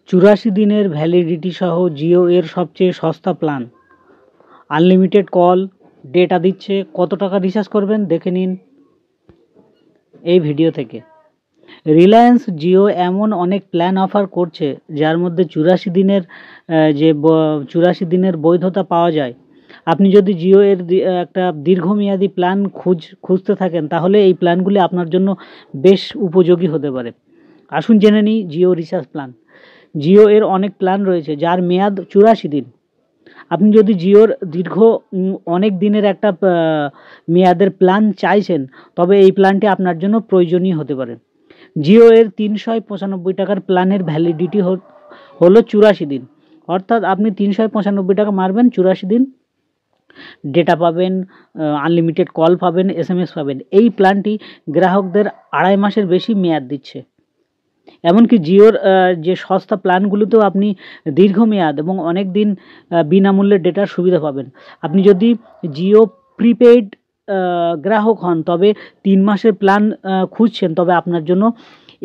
84 দিনের ভ্যালিডিটি সহ জিও এর সবচেয়ে সস্তা প্ল্যান। আনলিমিটেড কল, ডেটা দিচ্ছে। কত টাকা রিচার্জ করবেন দেখে নিন এই ভিডিও থেকে। রিলায়েন্স জিও এমন অনেক প্ল্যান অফার করছে যার মধ্যে 84 দিনের বৈধতা পাওয়া যায়। আপনি যদি জিও এর একটা দীর্ঘমেয়াদী প্ল্যান খুঁজতে থাকেন তাহলে এই প্ল্যানগুলি আপনার জন্য বেশ উপযোগী হতে পারে। আসুন জেনে নিই জিও রিচার্জ প্ল্যান। জিও এর অনেক প্ল্যান রয়েছে যার মেয়াদ 84 দিন। আপনি যদি জিওর অনেক দিনের একটা মেয়াদের প্ল্যান চাইছেন তবে এই প্ল্যানটি আপনার জন্য প্রয়োজনীয় হতে পারে। জিও এর 395 টাকার প্ল্যানের ভ্যালিডিটি হলো 84 দিন। অর্থাৎ আপনি 395 টাকা মারবেন, 84 দিন ডেটা পাবেন, আনলিমিটেড কল পাবেন, SMS পাবেন। এই প্ল্যানটি গ্রাহকদের 2.5 মাসের বেশি মেয়াদ দিচ্ছে। এমনকি জিওর যে সস্তা প্ল্যানগুলোতেও আপনি দীর্ঘমেয়াদ এবং অনেক দিন বিনামূল্যে ডেটার সুবিধা পাবেন। আপনি যদি জিও প্রিপেইড গ্রাহক হন তবে 3 মাসের প্ল্যান খুঁজছেন তবে আপনার জন্য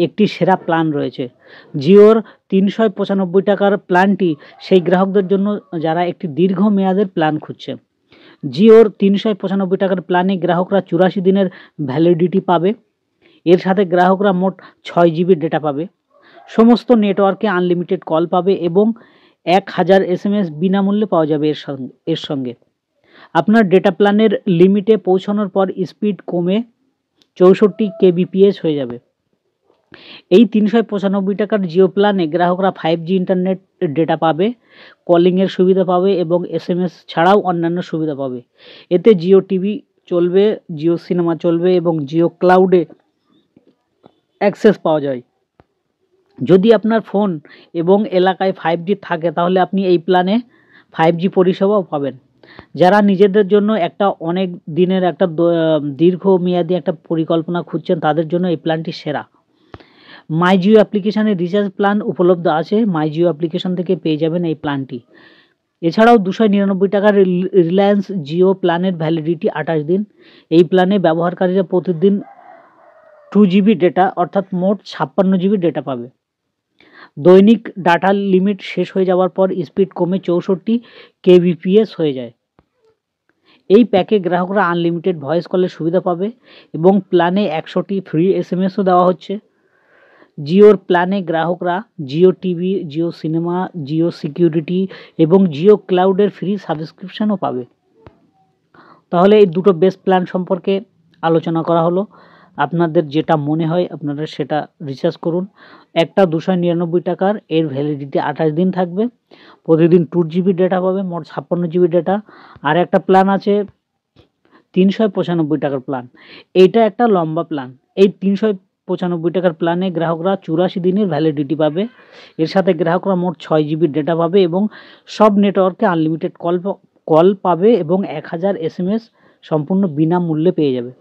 একটি সেরা প্ল্যান রয়েছে। জিওর 395 টাকার প্ল্যানটি সেই গ্রাহকদের জন্য যারা একটি দীর্ঘমেয়াদের প্ল্যান খুঁজছে। জিওর 395 টাকার প্ল্যানে গ্রাহকরা 84 দিনের ভ্যালিডিটি পাবে। এর সাথে গ্রাহকরা মোট 6 জিবি ডেটা পাবে, সমস্ত নেটওয়ার্কে আনলিমিটেড কল পাবে এবং 1000 SMS বিনামূল্যে পাওয়া যাবে এর সঙ্গে। আপনার ডেটা প্ল্যানের লিমিটে পৌঁছানোর পর স্পিড কমে 64 kbps হয়ে যাবে। এই 395 টাকার জিও প্ল্যানে গ্রাহকরা 5G ইন্টারনেট ডেটা পাবে, কলিংয়ের সুবিধা পাবে এবং SMS ছাড়াও অন্যান্য সুবিধা পাবে। এতে জিও টিভি চলবে, জিও সিনেমা চলবে এবং জিও ক্লাউডে অ্যাক্সেস পাওয়া যায়। যদি আপনার ফোন এবং এলাকায় 5G থাকে তাহলে আপনি এই প্ল্যানে 5G পরিষেবাও পাবেন। যারা নিজেদের জন্য একটা অনেক দিনের একটা দীর্ঘমেয়াদী একটা পরিকল্পনা খুঁজছেন তাদের জন্য এই প্ল্যানটি সেরা। মাই জিও অ্যাপ্লিকেশানে রিচার্জ প্ল্যান উপলব্ধ আছে। মাই জিও অ্যাপ্লিকেশন থেকে পেয়ে যাবেন এই প্ল্যানটি। এছাড়াও 299 টাকার রিলায়েন্স জিও প্ল্যানের ভ্যালিডিটি 28 দিন। এই প্ল্যানে ব্যবহারকারীরা প্রতিদিন 2 জিবি ডেটা অর্থাৎ মোট 56 জিবি ডেটা পাবে। দৈনিক ডাটা লিমিট শেষ হয়ে যাওয়ার পর স্পিড কমে 64 kbps হয়ে যায়। এই প্যাকে গ্রাহকরা আনলিমিটেড ভয়েস কলের সুবিধা পাবে এবং প্ল্যানে 100টি ফ্রি SMSও দেওয়া হচ্ছে। জিওর প্ল্যানে গ্রাহকরা Jio TV, Jio cinema, Jio security এবং জিও ক্লাউডের ফ্রি সাবস্ক্রিপশনও পাবে। তাহলে এই দুটো বেস্ট প্ল্যান সম্পর্কে আলোচনা করা হলো। আপনাদের যেটা মনে হয় আপনারা সেটা রিচার্জ করুন। একটা 299 টাকার, এর ভ্যালিডিটি 28 দিন থাকবে, প্রতিদিন 2 জিবি ডেটা পাবে, মোট 56 জিবি ডেটা। আর একটা প্ল্যান আছে 395 টাকার প্ল্যান, এইটা একটা লম্বা প্ল্যান। এই 395 টাকার প্ল্যানে গ্রাহকরা 84 দিনের ভ্যালিডিটি পাবে। এর সাথে গ্রাহকরা মোট 6 জিবি ডেটা পাবে এবং সব নেটওয়ার্কে আনলিমিটেড কল পাবে এবং 1000 SMS সম্পূর্ণ বিনামূল্যে পেয়ে যাবে।